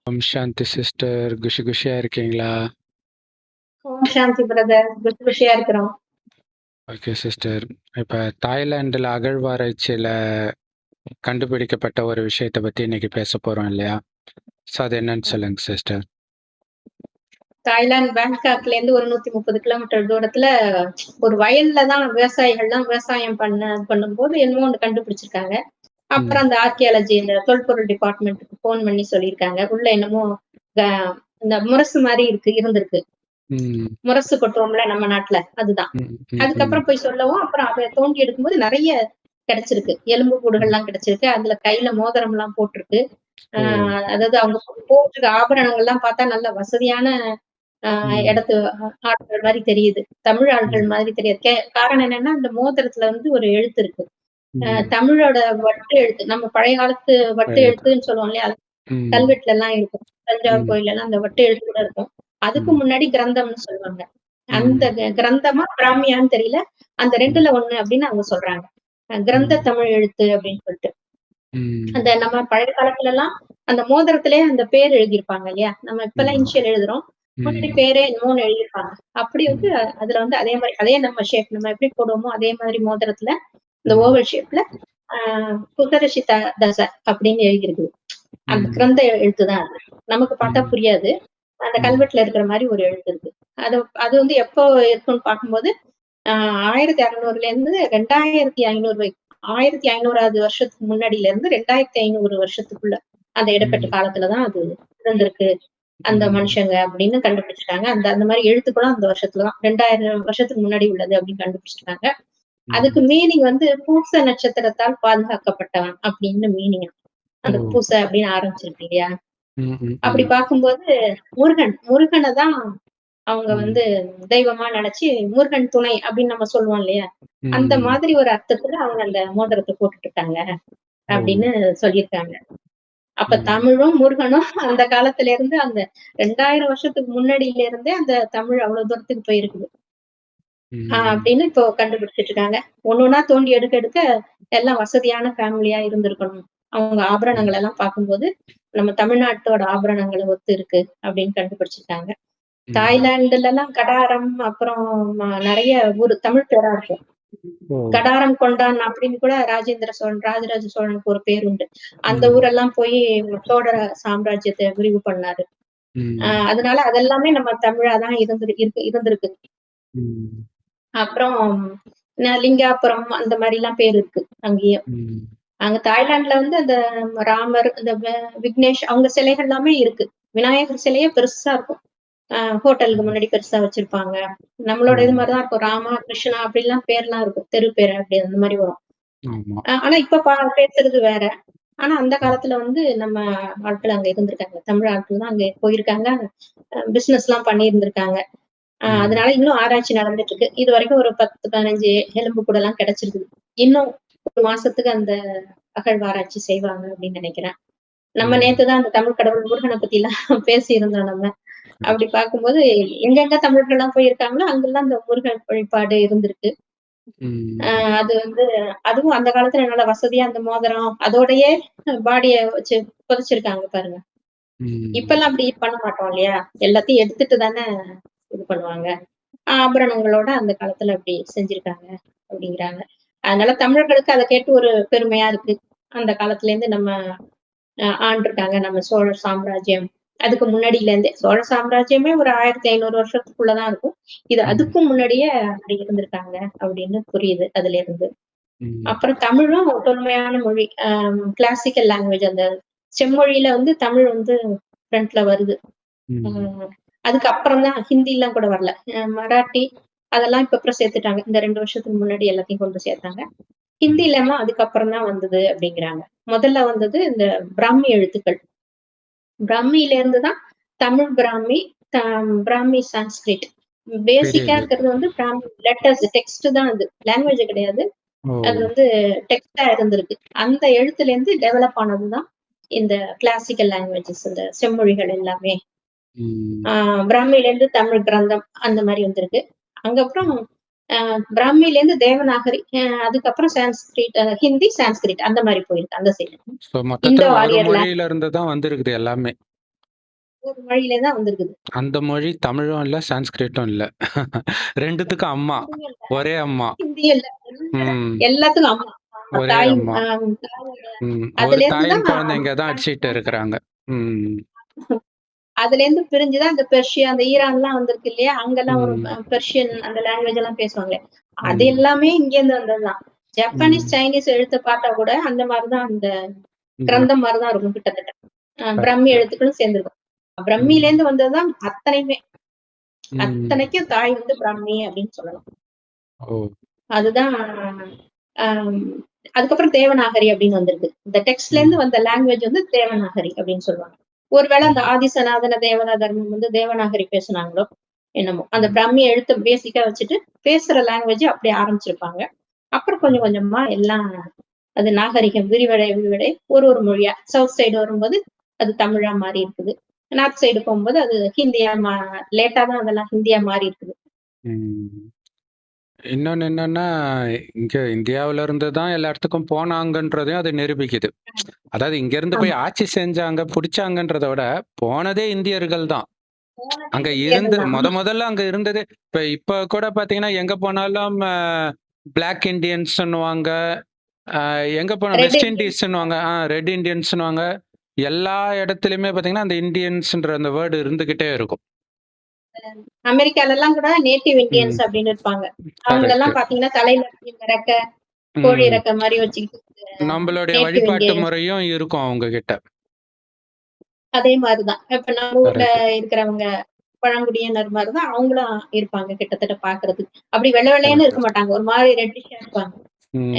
ஓம் சாந்தி sister. குஷி குஷியா இருக்கீங்களா? ஓம் சாந்தி brother. குஷி குஷியா இருக்கிறோம். Okay sister. இப்ப தாய்லாந்துல அகழ்வாராய்ச்சியில கண்டுபிடிக்கப்பட்ட ஒரு விஷயத்தை பத்தி இன்னைக்கு பேச போறோம் இல்லையா? ஸோ அது என்னன்னு சொல்லுங்க சிஸ்டர். தாய்லாந்து பேங்காக்ல இருந்து ஒரு 130 கிலோமீட்டர் தூரத்துல ஒரு வயல்ல தான் விவசாயிகள்லாம் விவசாயம் பண்ணும்போது என்னமோ ஒன்று கண்டுபிடிச்சிருக்காங்க. அப்புறம் அந்த ஆர்கியாலஜி இந்த தொல்பொருள் டிபார்ட்மெண்ட்டுக்கு போன் பண்ணி சொல்லியிருக்காங்க. உள்ள என்னமோ இந்த முரசு மாதிரி இருந்திருக்கு. முரசு கொட்டுவோம்ல நம்ம நாட்டுல, அதுதான். அதுக்கப்புறம் போய் சொல்லவும் அப்புறம் அதை தோண்டி எடுக்கும்போது நிறைய கிடைச்சிருக்கு. எலும்பு கூடுகள்லாம் கிடைச்சிருக்கு. அதுல கையில மோதிரம் எல்லாம் போட்டிருக்கு. அதாவது அவங்க போட்டிருக்க ஆபரணங்கள் எல்லாம் பார்த்தா நல்ல வசதியான இடத்து ஆட்கள் மாதிரி தெரியுது. தமிழ் ஆட்கள் மாதிரி தெரியாது. காரணம் என்னன்னா அந்த மோதிரத்துல வந்து ஒரு எழுத்து இருக்கு. தமிழோட வட்டு எழுத்து. நம்ம பழைய காலத்து வட்டு எழுத்துன்னு சொல்லுவோம் இல்லையா? கல்வெட்டுல எல்லாம் இருக்கும். தஞ்சாவூர் கோயில்ல எல்லாம் அந்த வட்டு எழுத்து கூட இருக்கும். அதுக்கு முன்னாடி கிரந்தம்னு சொல்லுவாங்க. அந்த கிரந்தமா பிராமியான்னு தெரியல. அந்த 2ல 1 அப்படின்னு அவங்க சொல்றாங்க. கிரந்த தமிழ் எழுத்து அப்படின்னு சொல்லிட்டு. அந்த நம்ம பழைய காலத்துல எல்லாம் அந்த மோதிரத்திலே அந்த பேர் எழுதியிருப்பாங்க இல்லையா? நம்ம இப்பெல்லாம் இனிஷியல் எழுதுறோம். முன்னாடி பேரே என்னமோன்னு எழுதியிருப்பாங்க. அப்படி வந்து அதுல வந்து அதே மாதிரி அதே நம்ம ஷேப் நம்ம எப்படி போடுவோமோ அதே மாதிரி மோதிரத்துல இந்த ஓவல் ஷேப்ல புகரஷிதா தச அப்படின்னு எழுதியிருக்கு. அந்த கிரந்த எழுத்துதான் அது. நமக்கு பார்த்தா புரியாது. அந்த கல்வெட்டுல இருக்கிற மாதிரி ஒரு எழுத்து இருக்கு. அது வந்து எப்போ இருக்குன்னு பார்க்கும்போது 1600ல இருந்து 2500 1500வது வருஷத்துக்கு முன்னாடில இருந்து 2500 வருஷத்துக்குள்ள அந்த இடைப்பட்ட காலத்துலதான் அது இருந்திருக்கு. அந்த மனுஷங்க அப்படின்னு கண்டுபிடிச்சிட்டாங்க. அந்த மாதிரி எழுத்துக்களும் அந்த வருஷத்துலதான் 2000 வருஷத்துக்கு முன்னாடி உள்ளது அப்படின்னு கண்டுபிடிச்சிருக்காங்க. அதுக்கு மீனிங் வந்து பூச நட்சத்திரத்தால் பாதுகாக்கப்பட்டவன் அப்படின்னு மீனிங். அந்த பூசை அப்படின்னு ஆரம்பிச்சிருக்கு இல்லையா? அப்படி பார்க்கும்போது முருகனை தான் அவங்க வந்து தெய்வமா நினைச்சு முருகன் துணை அப்படின்னு நம்ம சொல்லுவோம் இல்லையா? அந்த மாதிரி ஒரு அர்த்தத்துல அவங்க அந்த மோதிரத்தை போட்டுட்டு இருக்காங்க அப்படின்னு சொல்லியிருக்காங்க. அப்ப தமிழும் முருகனும் அந்த காலத்துல இருந்து அந்த 2000 வருஷத்துக்கு முன்னாடியில இருந்தே அந்த தமிழ் அவ்வளவு தூரத்துக்கு போயிருக்குது. அப்படின்னு இப்போ கண்டுபிடிச்சிட்டு இருக்காங்க. ஒண்ணொன்னா தோண்டி எடுக்க எல்லாம் வசதியான ஃபேமிலியா இருந்திருக்கணும். அவங்க ஆபரணங்கள் எல்லாம் பார்க்கும்போது நம்ம தமிழ்நாட்டோட ஆபரணங்களை ஒத்து இருக்கு அப்படின்னு கண்டுபிடிச்சிருக்காங்க. தாய்லாந்துல எல்லாம் கடாரம் அப்புறம் நிறைய ஊர் தமிழ் பேரா இருக்கும். கடாரம் கொண்டான் அப்படின்னு கூட ராஜராஜ சோழனுக்கு ஒரு பேர் உண்டு. அந்த ஊரெல்லாம் போய் சோழ சாம்ராஜ்யத்தை விரிவு பண்ணாரு. அதனால அதெல்லாமே நம்ம தமிழாதான் இருந்திருக்கு. அப்புறம் லிங்காபுரம் அந்த மாதிரி எல்லாம் பேர் இருக்கு அங்கேயும். அங்க தாய்லாந்துல வந்து அந்த ராமர் இந்த விக்னேஷ் அவங்க சிலைகள் எல்லாமே இருக்கு. விநாயகர் சிலையே பெருசா இருக்கும். ஹோட்டலுக்கு முன்னாடி பெருசா வச்சிருப்பாங்க. நம்மளோட இது மாதிரிதான் இருக்கும். ராமா கிருஷ்ணா அப்படிலாம் பேர்லாம் இருக்கும். தெரு பேர் அப்படி அந்த மாதிரி வரும். ஆனா இப்ப பேசுறது வேற. ஆனா அந்த காலத்துல வந்து நம்ம ஆட்கள் அங்க இருந்திருக்காங்க. தமிழ் ஆட்கள் தான் அங்க போயிருக்காங்க. பிசினஸ் எல்லாம் பண்ணி இருந்திருக்காங்க. அதனால இன்னும் ஆராய்ச்சி நடந்துட்டு இருக்கு. இது வரைக்கும் ஒரு 10-15 எலும்பு கூட எல்லாம் கிடைச்சிருக்குது. இன்னும் ஒரு மாசத்துக்கு அந்த அகழ்வாராய்ச்சி செய்வாங்க அப்படின்னு நினைக்கிறேன். நம்ம நேத்துதான் அந்த தமிழ் கடவுள் முருகனை பத்தி எல்லாம் பேசி இருந்தோம் நம்ம. அப்படி பார்க்கும்போது எங்கெங்க தமிழர்கள் எல்லாம் போயிருக்காங்களோ அங்கெல்லாம் இந்த முருகன் வழிபாடு இருந்திருக்கு. அது வந்து அதுவும் அந்த காலத்துல நல்ல வசதியா அந்த மோதிரம் அதோடயே பாடிய வச்சு புதைச்சிருக்காங்க பாருங்க. இப்ப எல்லாம் அப்படி பண்ண மாட்டோம் இல்லையா? எல்லாத்தையும் எடுத்துட்டு தானே இது பண்ணுவாங்க. ஆபரணங்களோட அந்த காலத்துல அப்படி செஞ்சிருக்காங்க அப்படிங்கிறாங்க. அதனால தமிழர்களுக்கு அதை கேட்டு ஒரு பெருமையா இருக்கு. அந்த காலத்துல இருந்து நம்ம ஆண்டிருக்காங்க நம்ம சோழ சாம்ராஜ்யம். அதுக்கு முன்னாடியில இருந்தே சோழ சாம்ராஜ்யமே ஒரு 1500 வருஷத்துக்குள்ளதான் இருக்கும். இது அதுக்கும் முன்னாடியே அப்படி இருந்திருக்காங்க அப்படின்னு புரியுது அதுல இருந்து. அப்புறம் தமிழும் தொன்மையான மொழி. கிளாசிக்கல் லாங்குவேஜ் அந்த செம்மொழியில வந்து தமிழ் வந்து ஃப்ரண்ட்ல வருது. அதுக்கு அப்புறம் தான் ஹிந்தி எல்லாம் கூட வரல. மராட்டி அதெல்லாம் இப்ப அப்புறம் சேர்த்துட்டாங்க. இந்த 2 வருஷத்துக்கு முன்னாடி எல்லாத்தையும் கொண்டு சேர்த்தாங்க. ஹிந்தி இல்லாம அதுக்கப்புறம் தான் வந்தது அப்படிங்கிறாங்க. முதல்ல வந்தது இந்த பிராமி எழுத்துக்கள். பிராமியில இருந்துதான் தமிழ் பிராமி, பிராமி சான்ஸ்கிரிட். பேசிக்கா இருக்கிறது வந்து பிராமி லெட்டர்ஸ் டெக்ஸ்ட் தான் அது. லாங்குவேஜ் கிடையாது. அது வந்து டெக்ஸ்டா இருந்திருக்கு. அந்த எழுத்துல இருந்து டெவலப் ஆனதுதான் இந்த கிளாசிக்கல் லாங்குவேஜஸ் இந்த செம்மொழிகள் எல்லாமே. பிராமியில இருந்து தமிழ் கிரந்தம் அந்த மாதிரி வந்திருக்கு. அங்கப்புறம் பிராமியில இருந்து தேவநாகரி, அதுக்கப்புறம் சான்ஸ்கிரிட், ஹிந்தி சான்ஸ்கிரிட் அந்த மாதிரி போயிருக்கு அந்த சைடு. மொத்தத்துல ஒரு மொழியில இருந்து தான் வந்திருக்குது எல்லாமே. ஒரு மொழியிலே தான் வந்திருக்குது. அந்த மொழி தமிழும் இல்ல, சான்ஸ்கிரிட்டும் இல்ல. 2த்துக்கும் அம்மா. ஹிந்தியும் இல்ல, ஒரே அம்மா. ஹிந்தியும் இல்ல. ம். எல்லாத்துக்கும் அம்மா. ஒரே தாய் அம்மா. தாயோட ஒரு அதுலேருந்து தாயின் தான் குழந்தைங்க தான் அடிச்சிட்டு இருக்கிறாங்க. ம். அதுலேருந்து பிரிஞ்சு தான் இந்த பெர்ஷியா, அந்த ஈரான்லாம் வந்திருக்கு இல்லையா? அங்கலாம் ஒரு ம். பெர்ஷியன் அந்த லாங்குவேஜ் எல்லாம் பேசுவாங்களே. அது ம். எல்லாமே இங்கேருந்து வந்தது தான். ஜப்பானீஸ், ம். சைனீஸ் எழுத்த பார்த்தா கூட அந்த மாரி தான் அந்த ம். கிரந்தம் மாரி தான் இருக்கும் கிட்டத்தட்ட. பிரம்மி கரெக்ட். எழுத்துக்களும் சேர்ந்திருக்கும். ம். பிரம்மியிலேருந்து வந்தது தான் அத்தனையுமே. ம். அத்தனைக்கும் தாய் வந்து பிரம்மி அப்படின்னு சொல்லலாம். ஓ! அதுதான் அம் அதுக்கப்புறம் தேவநாகரி அப்படின்னு வந்திருக்கு. இந்த டெக்ஸ்ட்லேருந்து ம். வந்த லாங்குவேஜ் வந்து தேவநாகரி அப்படின்னு சொல்லுவாங்க. ஒருவேளை அந்த ம். ஆதிசநாதன தேவதா தர்மம் வந்து தேவநாகரி பேசுனாங்களோ என்னமோ! அந்த ம். பிராமி எழுத்த பேசிக்கா வச்சுட்டு பேசுற லாங்குவேஜ் அப்படியே ஆரம்பிச்சிருப்பாங்க. அப்புறம் கொஞ்சம் ம். கொஞ்சமா எல்லாம் அது நாகரிகம் விரிவடை ஒரு ஒரு மொழியா சவுத் சைடு வரும்போது அது தமிழா மாறி இருக்குது. நார்த் சைடு போகும்போது அது ஹிந்தியா லேட்டா தான் அதெல்லாம் ஹிந்தியா மாறி இருக்குது. ம். இன்னொன்னு என்னன்னா, இங்க இந்தியாவுல இருந்து தான் எல்லா இடத்துக்கும் போனாங்கன்றதையும் அது நிரூபிக்குது. அதாவது இங்கேருந்து ஆமா. போய் ஆட்சி செஞ்சாங்க, புடிச்சாங்கன்றத விட, போனதே இந்தியர்கள் தான். போனதே அங்க இருந்து இந்தியர்கள் தான். முதல்ல அங்க இருந்ததே இப்ப கூட பார்த்தீங்கன்னா, எங்க போனாலும் பிளாக் இண்டியன்ஸ்ன்னுவாங்க. எங்க போனா ரெட் வெஸ்ட் இண்டியன்ஸ் இண்டீஸ்ன்னுவாங்க. ரெட் இண்டியன்ஸ்ன்னுவாங்க. எல்லா இடத்துலயுமே பார்த்தீங்கன்னா, அந்த இண்டியன்ஸ்ன்ற அந்த வேர்ட் இருந்துகிட்டே இருக்கும். அமெரிக்காலலாம் கூட நேட்டிவ் ம். இந்தியன்ஸ் அப்படின்னு இருப்பாங்க. கரெக்ட். அவங்களெல்லாம் பார்த்தீங்கன்னா, தலையில இந்த ரெக்க, கோழி ம். ரெக்க மாரி வச்சுக்கிட்டு நம்மளுடைய நேட்டிவ் வழிபாட்டு இந்தியன்ஸ். முறையும் இருக்கும் அவங்க கிட்ட. அதே மாரி தான். இப்ப நம்ம ஊர்ல கரெக்ட். இருக்கிறவங்க பழங்குடியினர் மாரி தான் அவங்களும் இருப்பாங்க கிட்டத்தட்ட பார்க்கறதுக்கு. அப்படி வெள்ள வெள்ளேன்னு கரெக்ட். இருக்க மாட்டாங்க. ஒரு மாரி ரெட்டிஷா இருப்பாங்க.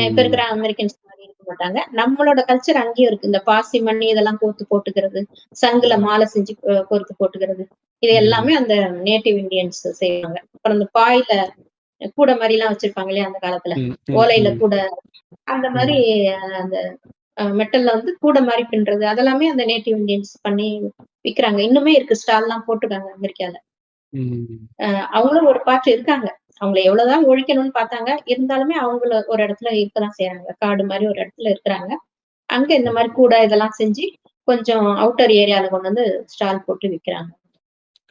இப்ப ம். இருக்கிற அமெரிக்கன்ஸ் மாரி இருக்க மாட்டாங்க. நம்மளோட கல்ச்சர் அங்கேயும் இருக்கு. இந்த பாசி மணி இதெல்லாம் கோர்த்து போட்டுக்கிறது, சங்குல ம். மாலை செஞ்சு கோர்த்து போட்டுக்கிறது. இது ம். எல்லாமே அந்த நேட்டிவ் இந்தியன்ஸ் செய்வாங்க. அப்புறம் இந்த பாய்ல கூட மாரிலாம் வச்சிருப்பாங்க இல்லையா அந்த காலத்துல. ம். ம். ஓலையில ம். கூட அந்த மாரி ம். அந்த மெட்டல்ல வந்து கூட மாரி பின்றது. அதெல்லாமே அந்த நேட்டிவ் இந்தியன்ஸ் பண்ணி விக்கிறாங்க. இன்னுமே இருக்கு ஸ்டால்லாம் போட்டுருக்காங்க அமெரிக்கால. ம். அவங்களும் ஒரு பார்ட் இருக்காங்க. அவங்கள எவ்வளவுதான் ஒழிக்கணும்னு பார்த்தாங்க. இருந்தாலுமே அவங்கள ஒரு இடத்துல இருக்கதான் செய்றாங்க. காடு மாரி ஒரு இடத்துல இருக்கிறாங்க. அங்க இந்த மாரி கூட இதெல்லாம் செஞ்சு கொஞ்சம் அவுட்டர் ஏரியால கொண்டு வந்து ஸ்டால் போட்டு விக்கிறாங்க.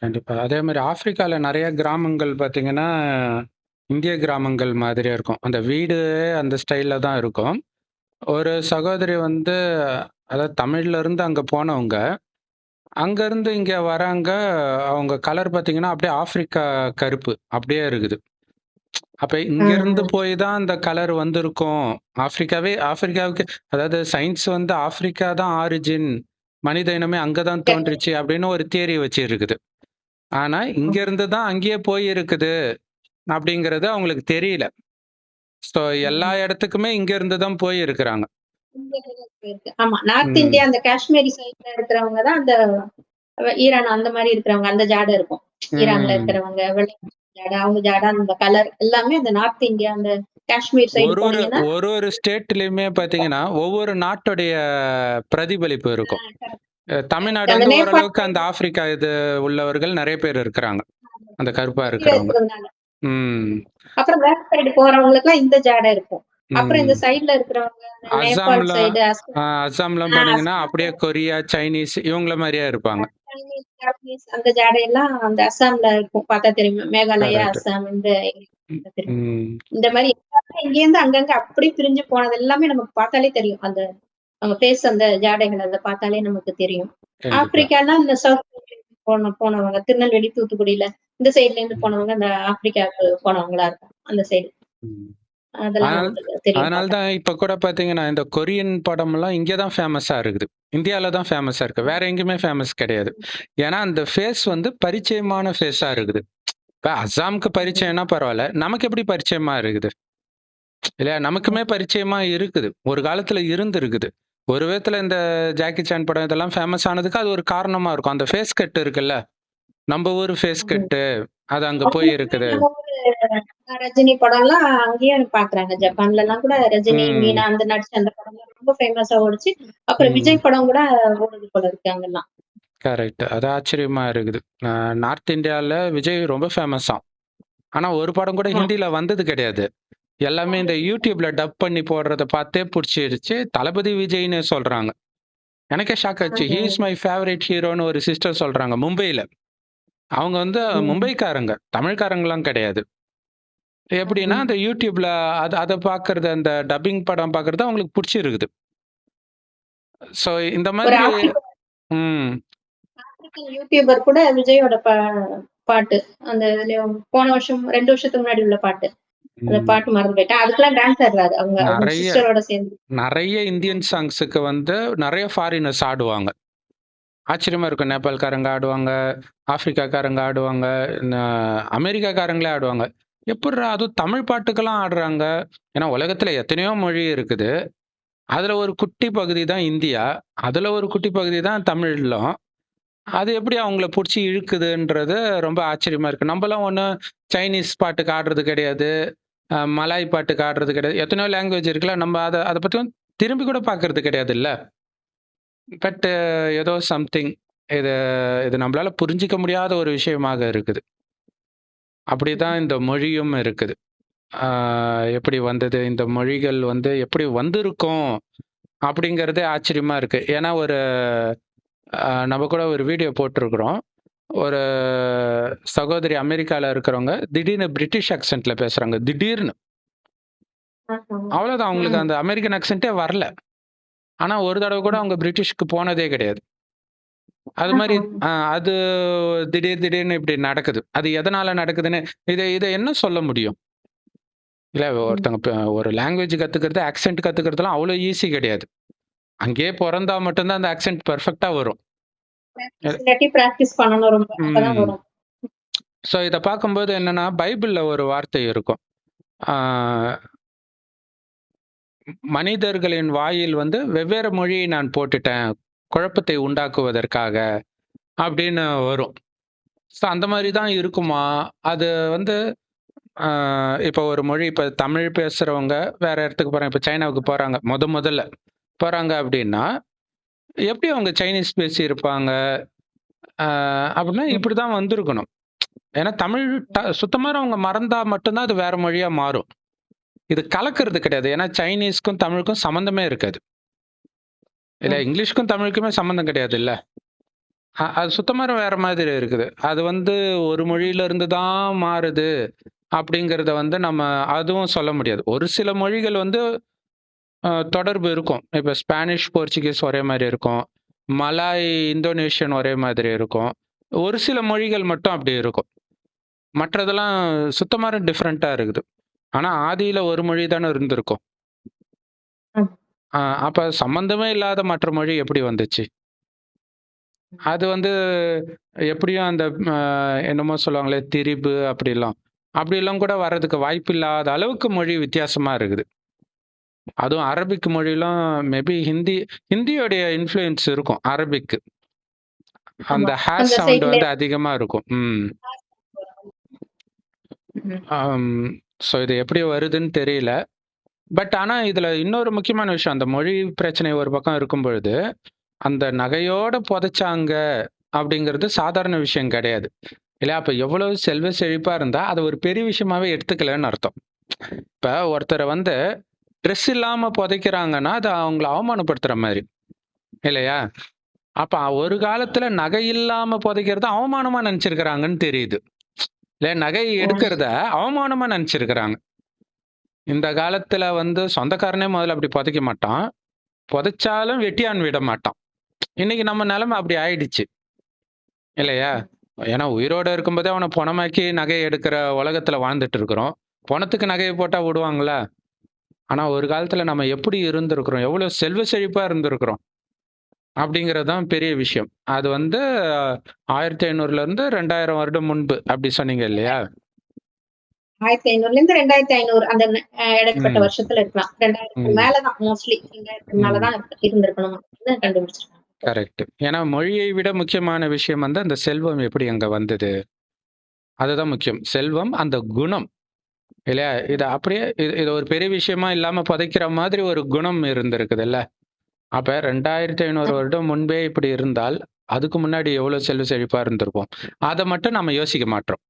கண்டிப்பா. அதே மாரி ஆப்பிரிக்கால நெறைய கிராமங்கள் பார்த்தீங்கன்னா, இந்திய கிராமங்கள் மாதிரியே இருக்கும். அந்த வீடு அந்த ஸ்டைல்ல தான் இருக்கும். ஒரு சகோதரி வந்து அதாவது தமிழ்ல இருந்து அங்க போனவங்க. அங்கருந்து இங்க வராங்க. அவங்க கலர் பார்த்தீங்கன்னா, அப்படியே ஆப்பிரிக்கா கருப்பு. அப்படியே இருக்குது. அப்ப அ, இங்கருந்து போய் தான் அந்த கலர் வந்திருக்கும். ஆப்பிரிக்காவுக்கு அதாவது சயின்ஸ் வந்து ஆப்பிரிக்கா தான் ஆரிஜின். மனித இனமே அங்க தான் அ. தோன்றுச்சு அப்படின்னு ஒரு தியரி வச்சு இருக்குது. ஆனா, இங்கருந்து தான் அங்கேயே போயிருக்குது அப்படிங்கிறது அவங்களுக்கு தெரியல. ஸோ எல்லா ம். இடத்துக்குமே இங்கருந்து தான் போயிருக்கிறாங்க. இங்க இருக்கு. ஆமா. நார்த் ம். இந்தியா அந்த காஷ்மீரி சைட்ல இருக்கிறவங்க தான் அந்த ஈரான் அந்த மாரி இருக்கிறவங்க. அந்த ஜாட இருக்கும். ஈரான்ல ம். இருக்கிறவங்க வெள்ளை ஜாட, அவங்க ஜாட அந்த கலர் எல்லாமே அந்த நார்த் இந்தியா அந்த காஷ்மீர் சைடு ஒரு ஒரு போனீங்கன்னா ஒரு ஒரு ஸ்டேட்லயுமே பார்த்தீங்கன்னா, ஒவ்வொரு நாட்டுடைய பிரதிபலிப்பு இருக்கும். கரெக்ட். தமிழ்நாடு அந்த வந்து நேபாள் ஓரளவுக்கு அந்த சைடு ஆப்பிரிக்கா உள்ளவர்கள் நெறைய பேர் இருக்கிறாங்க. அந்த கருப்பா நெத்தியில இருக்கிறவங்க. இருக்கிறதுனால. ம். ம். அப்புறம் பேக் சைடு போறவங்களுக்குலாம் இந்த ஜாட இருக்கும். அப்புறம் இந்த ம். சைடுல இருக்கிறவங்க அந்த நேபாள் அஸ்ஸாம்ல சைடு அஸ்ஸாம் அஸ்ஸாம்லாம் போனீங்கன்னா, அஸ்ஸாம் அப்படியே கொரியா, சைனீஸ் இவங்கள மாரியே இருப்பாங்க. சைனீஸ், ஜாப்பனீஸ் அந்த ஜாடையெல்லாம் அந்த அஸ்ஸாம்ல இருக்கும். பார்த்தா தெரியும். மேகாலயா, கரெக்ட். அஸ்ஸாம் இந்த ம். ஏரியால தெரியும். ம். இந்த மாரி எல்லாமே இங்கேருந்து அங்கங்க அப்படி பிரிஞ்சு போனது எல்லாமே நமக்கு பார்த்தாலே தெரியும். அந்த அவங்க ஃபேஸ் அந்த ஜாடைகள் அத பார்த்தாலே நமக்கு தெரியும். கண்டிப்பா. ஆப்பிரிக்கான்னா இந்த சவுத் போனவங்க திருநெல்வேலி, தூத்துக்குடியில இந்த சைட்ல இருந்து ம். போனவங்க அந்த ஆப்பிரிக்காவுக்கு போனவங்களா இருப்பாங்க. அந்த சைடு. ம். அதெல்லாம் அதனால நமக்கு தெரியும் அதனால பார்த்தா. தான் இப்ப கூட பார்த்தீங்கன்னா, இந்த கொரியன் படம்லாம் இங்க தான் ஃபேமஸா இருக்குது. இந்தியால தான் ஃபேமஸா இருக்கு. வேற எங்கேயுமே ஃபேமஸ் கிடையாது. ஏன்னா, அந்த ஃபேஸ் வந்து பரிச்சயமான ஃபேஸா இருக்குது. இப்ப அஸ்ஸாமுக்கு பரிச்சயம்னா பரவால்ல. நமக்கு எப்படி பரிச்சயமா இருக்குது? இல்லையா? நமக்குமே பரிச்சயமா இருக்குது. ஒரு காலத்துல இருந்திருக்குது. ஒரு விதத்துல இந்த ஜாக்கி சான் படம் இதெல்லாம் ஃபேமஸ் ஆனதுக்கு அது ஒரு காரணமா இருக்கும். அந்த ஃபேஸ் கட் இருக்குல்ல. நம்ப ஊரு ஃபேஸ் கட்டு. அது அங்க போய் அவங்களுமே இருக்குது. நம்ம ஊரு ரஜினி படம்லாம் அங்கேயும் பார்க்குறாங்க. ஜப்பான்லலாம் கூட ரஜினி, ம். மீனா அந்த நடிச்ச அந்த படம்லாம் ரொம்ப ஃபேமஸா ஓடுச்சு. அப்புறம் ம். விஜய் படம் கூட ஓடுது போல இருக்கு அங்கலாம். கரெக்ட். அது ஆச்சரியமா இருக்குது. நார்த் இந்தியால விஜய் ரொம்ப ஃபேமஸாம். ஆனா ஒரு படம் கூட ஆமா. ஹிந்தில வந்தது கிடையாது. எல்லாமே இந்த YouTubeல டப் பண்ணி போடுறத பார்த்தே புடிச்சிருச்சு. தளபதி விஜய்ன்னு சொல்றாங்க. எனக்கே ஷாக் ஆச்சு. ஹி இஸ் மை ஃபேவரட் ஹீரோன்னு ஒரு சிஸ்டர் சொல்றாங்க மும்பையில. அவங்க வந்து மும்பைக்காரங்க, தமிழ்காரங்கலாம் கிடையாது. எப்படின்னா, அந்த YouTubeல அத பார்க்கறது, அந்த டப்பிங் படம் பார்க்கறது அவங்களுக்கு புடிச்சிருக்குது. ஸோ இந்த ஒரு மாதிரி ஆப்பிரிக்கன் ம். யூடியூபர் கூட விஜயோட பாட்டு அந்த போன வருஷம் 2 வருஷத்துக்கு முன்னாடி உள்ள பாட்டு. அந்த ம். பாட்டு மறந்து போயிட்டேன். அதுக்கெல்லாம் டான்ஸ் ஆடுறாரு. அவங்க நெறைய சிஸ்டரோட சேர்ந்து. நெறைய இந்தியன் சாங்ஸுக்கு வந்து நெறைய ஃபாரினர்ஸ் ஆடுவாங்க. ஆச்சரியமா இருக்கும். நேபாள்காரங்க ஆடுவாங்க, ஆப்பிரிக்காக்காரங்க ஆடுவாங்க, அமெரிக்காக்காரங்களே ஆடுவாங்க. எப்புட்றா அதுவும் தமிழ் பாட்டுக்கெல்லாம் ஆடுறாங்க? ஏன்னா உலகத்துல எத்தனையோ மொழி இருக்குது. அதுல ஒரு குட்டி பகுதி தான் இந்தியா. அதுல ஒரு குட்டி பகுதி தான் தமிழ்லம். அது எப்படி அவங்கள புடிச்சு இழுக்குதுன்றது ரொம்ப ஆச்சரியமா இருக்கு. நம்பலாம் ஒண்ணும் சைனீஸ் பாட்டுக்கு ஆடுறது கிடையாது. மலாய் பாட்டுக்கு ஆடுறது கிடையாது. எத்தனையோ லாங்குவேஜ் இருக்குல்ல. நம்ம அத அத பத்தி திரும்பி கூட பார்க்கறது கிடையாதுல்ல. பட் ஏதோ சம்திங் இது இது நம்மளால புரிஞ்சுக்க முடியாத ஒரு விஷயமாக இருக்குது. அப்படிதான் இந்த மொழியும் இருக்குது. ஆ எப்படி வந்தது? இந்த மொழிகள் வந்து எப்படி வந்திருக்கும்? அப்படிங்கிறதே ஆச்சரியமா இருக்கு. ஏன்னா ஒரு நம்ம கூட ஒரு வீடியோ போட்டிருக்கிறோம். ஒரு சகோதரி அமெரிக்கால இருக்கிறவங்க, திடீர்னு பிரிட்டிஷ் ஆக்சென்ட்ல பேசுறாங்க. திடீர்னு. அவ்வளோதான். அவங்களுக்கு அந்த அமெரிக்கன் ஆக்சென்ட்டே வரல. ஆனா ஒரு தடவ கூட அவங்க பிரிட்டிஷ்க்கு போனதே கிடையாது. அது மாரி அது திடீர்னு இப்படி நடக்குது. அது எதனால நடக்குதுன்னு இத இத என்ன சொல்ல முடியும்? இல்ல ஒருத்தவங்க ஒரு லாங்குவேஜ் கத்துக்கிறது, ஆக்சென்ட் கத்துக்கிறதுலாம் அவ்வளோ ஈஸி கிடையாது. அங்கேயே பொறந்தா மட்டும் தான் அந்த ஆக்சென்ட் பெர்ஃபெக்ட்டா வரும். இல்லாட்டி பிராக்டிஸ் பண்ணணும் ரொம்ப. அப்பதான் ம். வரும். ஸோ இத பார்க்கும்போது என்னன்னா, பைபிள்ல ஒரு வார்த்தை இருக்கும். ஆ மனிதர்களின் வாயில் வந்து வெவ்வேறு மொழியை நான் போட்டுட்டேன். குழப்பத்தை உண்டாக்குவதற்காக அப்படின்னு வரும். ஸோ அந்த மாரி தான் இருக்குமா? அது வந்து இப்ப ஒரு மொழி இப்ப தமிழ் பேசுறவங்க வேற இடத்துக்கு போறாங்க. இப்ப சைனாவுக்கு போறாங்க. முதல்ல போறாங்க அப்படின்னா, எப்படி அவங்க சைனீஸ் பேசியிருப்பாங்க? அப்படின்னா இப்படிதான் வந்திருக்கணும். ஏன்னா தமிழ் சுத்தமா அவங்க மறந்தா மட்டும் தான் அது வேற மொழியா மாறும். இது கலக்கிறது கிடையாது. ஏன்னா சைனீஸ்க்கும், தமிழுக்கும் சம்மந்தமே இருக்காது. இல்ல இங்கிலீஷ்க்கும், தமிழுக்குமே சம்மந்தம் கிடையாதுல்ல. அது சுத்தமா வேற மாதிரி இருக்குது. அது வந்து ஒரு மொழியில இருந்து தான் மாறுது அப்படிங்கிறத வந்து நம்ம அதுவும் சொல்ல முடியாது. ஒரு சில மொழிகள் வந்து தொடர்பு இருக்கும். இப்ப ஸ்பானிஷ், போர்ச்சுகீஸ் ஒரே மாரி இருக்கும். மலாய், இந்தோனேஷியன் ஒரே மாதிரி இருக்கும். ஒரு சில மொழிகள் மட்டும் அப்படி இருக்கும். மற்றதெல்லாம் சுத்தமா டிஃபரெண்ட்டா இருக்குது. ஆனா ஆதியில ஒரு மொழி தானே இருந்திருக்கும். அப்ப சம்மந்தமே இல்லாத மற்ற மொழி எப்படி வந்துச்சு? அது வந்து எப்படியும் அந்த என்னமோ சொல்லுவாங்களே திரிபு அப்படிலாம். அப்படிலாம் கூட வர்றதுக்கு வாய்ப்பில்லாத அளவுக்கு மொழி வித்தியாசமா இருக்குது. அதுவும் அரபிக் மொழிலாம் மேபி ஹிந்தியோடைய இன்ஃப்ளூயன்ஸ் இருக்கும் அரபிக்கு. அந்த ஹேஸ் அந்த சவுண்ட் சைட்ல வந்து அதிகமா இருக்கும். ஸோ இது எப்படி வருதுன்னு தெரியல. பட் ஆனா இதுல இன்னொரு முக்கியமான விஷயம். அந்த மொழி பிரச்சனை ஒரு பக்கம் இருக்கும் பொழுது, அந்த நகையோட புதைச்சாங்க அப்படிங்கிறது சாதாரண விஷயம் கிடையாது. இல்லையா? அப்ப எவ்வளவு செல்வ செழிப்பா இருந்தா, அத ஒரு பெரிய விஷயமாவே எடுத்துக்கலன்னு அர்த்தம். இப்ப ஒருத்தர வந்து ட்ரெஸ் இல்லாம புதைக்கிறாங்கன்னா, அது அவங்கள அவமானப்படுத்துற மாரி. இல்லையா? அப்ப ஒரு காலத்துல நகை இல்லாம புதைக்கிறத அவமானமா நெனச்சிருக்கிறாங்கன்னு தெரியுது. இல்ல நகை எடுக்கிறத அவமானமா நெனச்சிருக்கிறாங்க. இந்த காலத்துல வந்து சொந்தக்காரனே முதல்ல அப்படி புதைக்க மாட்டான். புதைச்சாலும் வெட்டியான் விட மாட்டான். இன்னைக்கு நம்ம நெலைமை அப்படி ஆயிடுச்சு. இல்லையா? ஏன்னா உயிரோட இருக்கும்போதே அவன பொணமாக்கி நகைய எடுக்கிற உலகத்துல வாழ்ந்துட்டு இருக்கிறோம். பொணத்துக்கு நகைய போட்டா விடுவாங்களா? ஆனா ஒரு காலத்துல நம்ம எப்படி இருந்திருக்கிறோம்? எவ்வளவு செல்வ செழிப்பா இருந்திருக்கிறோம்? அப்படிங்கிறது தான் பெரிய விஷயம். அது வந்து 1500ல இருந்து 2000 வருடம் முன்பு அப்படி சொன்னீங்க இல்லையா? 1500ல இருந்து 2500 அந்த இடைப்பட்ட ம். வருஷத்துல இருக்கலாம். 2000க்கு ம். மேல தான் மோஸ்ட்லி 2000க்கு மேல ம். தான் இருந்திருக்கணும் கண்டுபிடிச்சிருக்காங்க. கரெக்ட். ஏன்னா மொழியை விட முக்கியமான விஷயம் வந்து அந்த செல்வம் எப்படி அங்க வந்தது? அதுதான் முக்கியம். செல்வம், அந்த குணம். இல்லையா? இத அப்படியே இது ஒரு பெரிய விஷயமா இல்லாம புதைக்கிற மாதிரி ஒரு குணம் இருந்திருக்குதுல்ல. அப்ப 2500 வருடம் முன்பே இப்படி இருந்தால், அதுக்கு முன்னாடி எவ்வளவு செல்வ செழிப்பா இருந்திருப்போம். அத மட்டும் நம்ம யோசிக்க மாட்றோம்.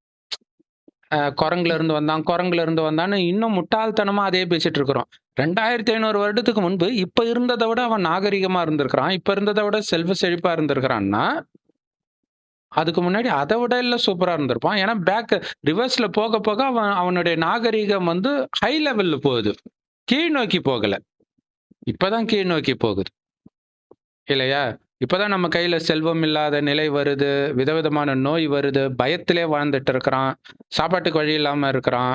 குரங்குல இருந்து வந்தான், குரங்குல இருந்து வந்தான்னு இன்னும் முட்டாள்தனமா அதே பேசிட்டு இருக்கிறோம். 2500 வருடத்துக்கு முன்பு இப்ப இருந்ததை விட அவன் நாகரிகமா இருந்திருக்கிறான். இப்ப இருந்ததை விட செல்வ செழிப்பா இருந்திருக்கிறான்னா, அதுக்கு முன்னாடி அதை விட எல்லாம் சூப்பரா இருந்திருப்பான். ஏன்னா ரிவர்ஸ்ல போக போக அவனுடைய நாகரிகம் வந்து ஹை லெவல்ல போகுது. கீழ் நோக்கி போகல. இப்பதான் கீழ் நோக்கி போகுது இல்லையா? இப்பதான் நம்ம கையில செல்வம் இல்லாத நிலை வருது, விதவிதமான நோய் வருது, பயத்திலே வாழ்ந்துட்டு இருக்கிறான், சாப்பாட்டுக்கு வழி இல்லாம இருக்கிறான்.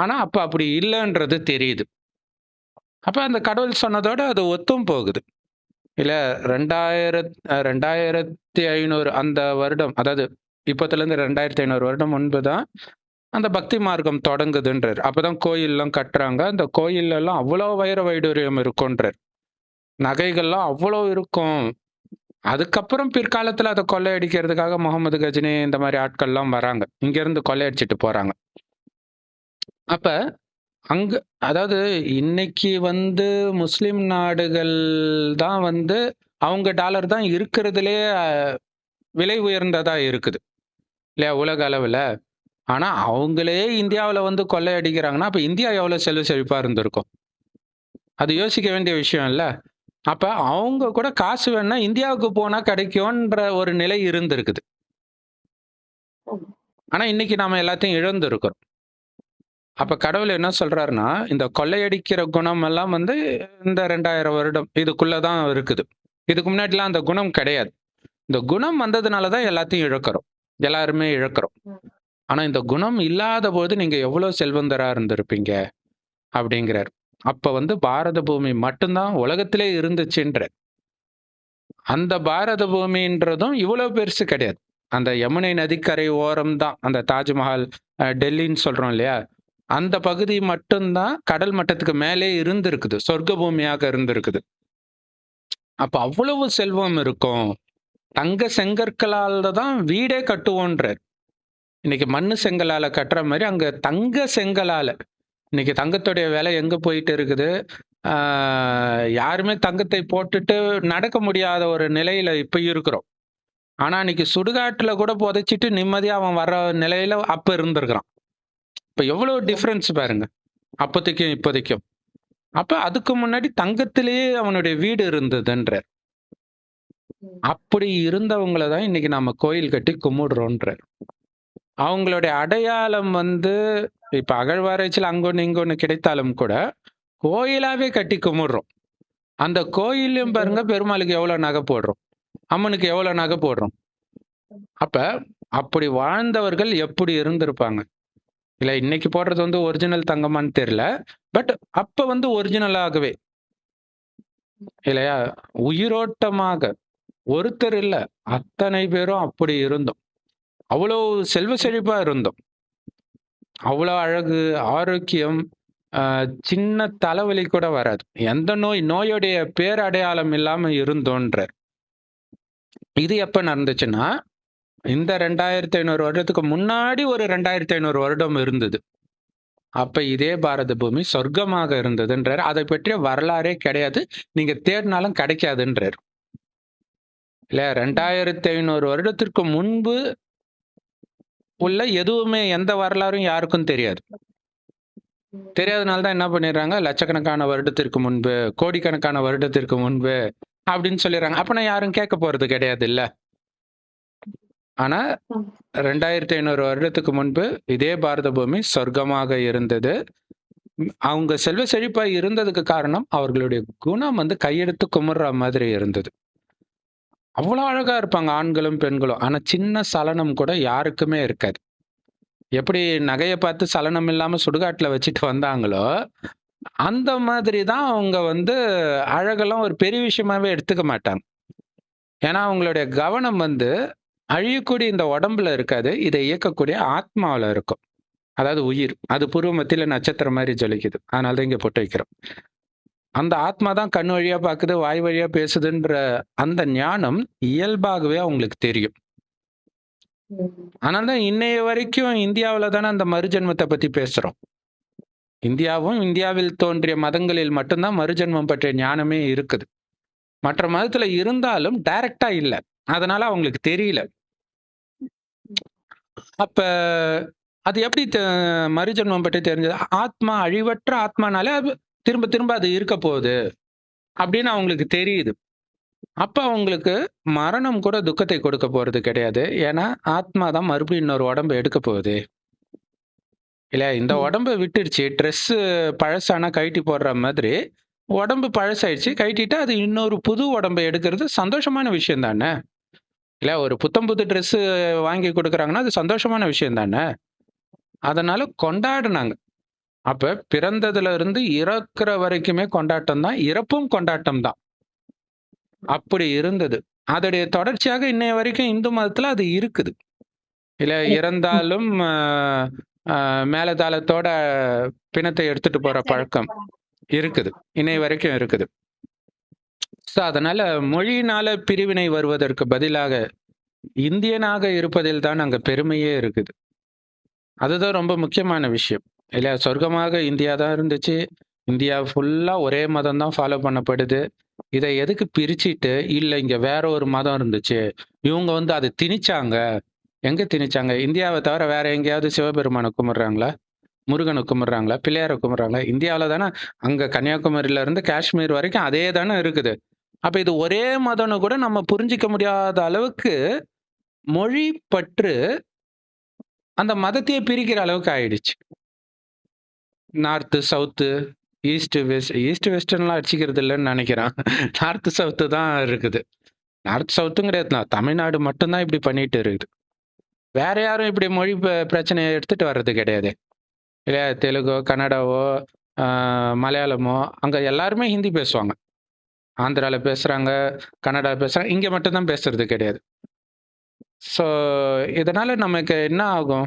ஆனா அப்ப அப்படி இல்லைன்றது தெரியுது. அப்ப அந்த கடவுள் சொன்னதோட அது ஒத்தும் போகுது இல்ல. 2500 அந்த வருடம், அதாவது இப்பத்துல இருந்து 2500 வருடம் முன்புதான் அந்த பக்தி மார்க்கம் தொடங்குதுன்றார். அப்பதான் கோயில்லாம் கட்டுறாங்க. அந்த கோயில் எல்லாம் அவ்வளவு வைர வைடூரியம் இருக்கும்ன்றார். நகைகள்லாம் அவ்வளோ இருக்கும். அதுக்கப்புறம் பிற்காலத்துல அதை கொள்ளையடிக்கிறதுக்காக முகமது கஜினி இந்த மாதிரி ஆட்கள்லாம் வராங்க. இங்க இருந்து கொள்ளையடிச்சிட்டு போறாங்க. அப்ப அங்க அதாவது இன்னைக்கு வந்து முஸ்லிம் நாடுகள் தான் வந்து அவங்க டாலர் தான் இருக்கிறதுலே விலை உயர்ந்ததா இருக்குது இல்லையா உலக அளவுல. ஆனா அவங்களே இந்தியாவுல வந்து கொள்ளையடிக்கிறாங்கன்னா அப்ப இந்தியா எவ்வளவு செல்வ செழிப்பா இருந்திருக்கும்? அது யோசிக்க வேண்டிய விஷயம் இல்ல. அப்ப அவங்க கூட காசு வேணும்னா இந்தியாவுக்கு போனா கிடைக்கும்ன்ற ஒரு நிலை இருந்திருக்குது. ஆனா இன்னைக்கு நாம எல்லாத்தையும் இழந்திருக்கிறோம். அப்ப கடவுள் என்ன சொல்றாருன்னா, இந்த கொள்ளையடிக்கிற குணம் எல்லாம் வந்து இந்த 2000 வருடம் இதுக்குள்ளதான் இருக்குது. இதுக்கு முன்னாடிலாம் அந்த குணம் கிடையாது. இந்த குணம் வந்ததுனாலதான் எல்லாத்தையும் இழக்கிறோம். எல்லாருமே இழக்கிறோம். ஆனா இந்த குணம் இல்லாத போது நீங்க எவ்வளவு செல்வந்தரா இருந்திருப்பீங்க அப்படிங்கிறார். அப்ப வந்து பாரத பூமி மட்டும்தான் உலகத்திலே இருந்துச்சுன்ற. அந்த பாரத பூமின்றதும் இவ்வளவு பெருசு கிடையாது. அந்த யமுனை நதிக்கரை ஓரம் தான் அந்த தாஜ்மஹால், டெல்லின்னு சொல்றோம் இல்லையா, அந்த பகுதி மட்டும்தான் கடல் மட்டத்துக்கு மேலே இருந்திருக்குது, சொர்க்க பூமியாக இருந்திருக்குது. அப்ப அவ்வளவு செல்வம் இருக்கும். தங்க செங்கற்களால தான் வீடே கட்டுவோன்றார். இன்னைக்கு மண்ணு செங்கலால கட்டுற மாதிரி அங்க தங்க செங்கலால. இன்னைக்கு தங்கத்துடைய விலை எங்க போயிட்டு இருக்குது? யாருமே தங்கத்தை போட்டுட்டு நடக்க முடியாத ஒரு நிலையில இப்ப இருக்கிறோம். ஆனா இன்னைக்கு சுடுகாட்டுல கூட புதைச்சிட்டு நிம்மதியா அவன் வர்ற நிலையில அப்ப இருந்திருக்கிறான். இப்ப எவ்வளவு டிஃபரன்ஸ் பாருங்க, அப்போதைக்கும் இப்போதைக்கும். அப்ப அதுக்கு முன்னாடி தங்கத்திலேயே அவனுடைய வீடு இருந்ததுன்றார். அப்படி இருந்தவங்களை தான் இன்னைக்கு நாம கோயில் கட்டி கும்பிடுறோன்றார். அவங்களுடைய அடையாளம் வந்து இப்ப அகழ்வாராய்ச்சியில் அங்கொன்னு இங்கொன்னு கிடைத்தாலும் கூட கோயிலாவே கட்டி கும்பிடுறோம். அந்த கோயிலையும் பாருங்க, பெருமாளுக்கு எவ்வளவு நகை போடுறோம், அம்மனுக்கு எவ்வளவு நகை போடுறோம். அப்ப அப்படி வாழ்ந்தவர்கள் எப்படி இருந்திருப்பாங்க இல்ல. இன்னைக்கு போடுறது வந்து ஒரிஜினல் தங்கமான்னு தெரியல, பட் அப்ப வந்து ஒரிஜினலாகவே இல்லையா, உயிரோட்டமாக ஒருத்தர் இல்ல அத்தனை பேரும் அப்படி இருந்தோம். அவ்வளவு செல்வ செழிப்பா இருந்தோம். அவ்வளவு அழகு, ஆரோக்கியம், சின்ன தலைவலி கூட வராது. எந்த நோயுடைய பேரடையாளம் இல்லாம இருந்தோன்றார். இது எப்ப நடந்துச்சுன்னா, இந்த 2500 வருடத்துக்கு முன்னாடி ஒரு 2500 வருடம் இருந்தது. அப்ப இதே பாரத பூமி சொர்க்கமாக இருந்ததுன்றார். அதை பற்றிய வரலாறே கிடையாது, நீங்க தேடினாலும் கிடைக்காதுன்றார். இல்ல 2500 வருடத்திற்கு முன்பு உள்ள எதுவுமே எந்த வரலாறும் யாருக்கும் தெரியாது. தெரியாதனால தான் என்ன பண்ணிடுறாங்க, லட்சக்கணக்கான வருடத்திற்கு முன்பு, கோடிக்கணக்கான வருடத்திற்கு முன்பு அப்படின்னு சொல்லிடுறாங்க. அப்பனா யாரும் கேட்க போறது கிடையாது இல்ல. ஆனா 2500 வருடத்துக்கு முன்பு இதே பாரத பூமி சொர்க்கமாக இருந்தது. அவங்க செல்வ செழிப்பா இருந்ததுக்கு காரணம் அவர்களுடைய குணம் வந்து கையெடுத்து கும்பிடுற மாதிரி இருந்தது. அவ்வளவு அழகா இருப்பாங்க ஆண்களும் பெண்களும். ஆனா சின்ன சலனம் கூட யாருக்குமே இருக்காது. எப்படி நகையை பார்த்து சலனம் இல்லாம சுடுகாட்டுல வச்சுட்டு வந்தாங்களோ, அந்த மாதிரி தான் அவங்க வந்து அழகெல்லாம் ஒரு பெரிய விஷயமாவே எடுத்துக்க மாட்டாங்க. ஏன்னா அவங்களுடைய கவனம் வந்து அழியக்கூடிய இந்த உடம்புல இருக்காது, இதை இயக்கக்கூடிய ஆத்மாவில் இருக்கும். அதாவது உயிர், அது பூர்வ மத்தியில நட்சத்திரம் மாதிரி ஜொலிக்குது. அதனால தான் இங்க போட்டு வைக்கிறோம். அந்த ஆத்மா தான் கண் வழியா பார்க்குது, வாய் வழியா பேசுதுன்ற அந்த ஞானம் இயல்பாகவே அவங்களுக்கு தெரியும். அதனால தான் இன்னைய வரைக்கும் இந்தியாவில் தானே அந்த மறுஜென்மத்தை பத்தி பேசுறோம். இந்தியாவும் இந்தியாவில் தோன்றிய மதங்களில் மட்டும்தான் மறுஜென்மம் பற்றிய ஞானமே இருக்குது. மற்ற மதத்துல இருந்தாலும் டைரக்டா இல்லை, அதனால அவங்களுக்கு தெரியல. அப்ப அது எப்படி மறுஜென்மம் பற்றி தெரிஞ்சது? ஆத்மா அழிவற்ற ஆத்மானாலே அது திரும்ப திரும்ப அது இருக்க போகுது அப்படின்னு அவங்களுக்கு தெரியுது. அப்ப அவங்களுக்கு மரணம் கூட துக்கத்தை கொடுக்க போறது கிடையாது. ஏன்னா ஆத்மா தான் மறுபடியும் இன்னொரு உடம்பு எடுக்க போகுது. இல்ல இந்த ம். உடம்ப விட்டுடுச்சு. ட்ரெஸ்ஸு பழசானா கழட்டி போடுற மாதிரி, உடம்பு பழசாயிடுச்சு. கழட்டிட்டா அது இன்னொரு புது உடம்ப எடுக்கிறது சந்தோஷமான விஷயம் தானே! இல்ல ஒரு புத்தம் புது ட்ரெஸ்ஸு வாங்கி குடுக்குறாங்கன்னா, அது சந்தோஷமான விஷயம் தானே! அதனால கொண்டாடுனாங்க. அப்ப பிறந்ததுல இருந்து இறக்குற வரைக்குமே கொண்டாட்டம் தான். இறப்பும் கொண்டாட்டம் தான். அப்படி இருந்தது. அதோடைய தொடர்ச்சியாக இன்னைய வரைக்கும் இந்து மதத்துல அது இருக்குது. இல்ல கரெக்ட். ம். இறந்தாலும் மேளதாளத்தோட பிணத்தை எடுத்துட்டு போற விமர்சனம் பழக்கம் போறாங்க. இருக்குது. ஆமா. இன்னைய ம். வரைக்கும் இருக்குது. ஸோ அதனால மொழியினால பிரிவினை வருவதற்கு பதிலாக, இந்தியனாக இருப்பதில் தான் அங்க பெருமையே இருக்குது. அதுதான் ரொம்ப முக்கியமான விஷயம். இல்லையா? சொர்க்கமாக இந்தியா தான் இருந்துச்சு. இந்தியா ஃபுல்லா ஒரே மதம் தான் ஃபாலோ பண்ணப்படுது. இத எதுக்கு பிரிச்சுட்டு, இல்ல இங்க வேற ஒரு மதம் இருந்துச்சு. இவங்க வந்து அத திணிச்சாங்க. எங்க திணிச்சாங்க? இந்தியாவ தவிர வேற எங்கேயாவது சிவபெருமான கும்பிடுறாங்களா? முருகன கும்பிடுறாங்களா? பிள்ளையார கும்பிடுறாங்களா? இந்தியாவுல தான அங்க கன்னியாகுமரியில இருந்து காஷ்மீர் வரைக்கும் அதே தானே இருக்குது. அப்ப இது ஒரே மதம்னு கூட நம்ம புரிஞ்சுக்க முடியாத அளவுக்கு மொழி பற்று அந்த மதத்தையே பிரிக்கிற அளவுக்கு ஆயிடுச்சு. நார்த்து, சவுத்து, ஈஸ்ட் வெஸ்டர்ன்லாம் அடிச்சுக்கிறது இல்லன்னு நெனைக்கிறேன். நார்த், சவுத்து தான் இருக்குது. நார்த், சவுத்தும் கிடையாது. தமிழ்நாடு மட்டும் தான் இப்படி பண்ணிட்டு இருக்குது. வேற யாரும் இப்படி மொழி பிரச்சனைய எடுத்துட்டு வர்றது கிடையாதே. இல்லையா? தெலுங்கோ, கன்னடாவோ, ஆ மலையாளமோ அங்க எல்லாருமே ஹிந்தி பேசுவாங்க. ஆந்திரால பேசுறாங்க, கன்னடா பேசுறாங்க. இங்க மட்டும் தான் பேசுறது கிடையாது. ஸோ, இதனால நமக்கு என்ன ஆகும்?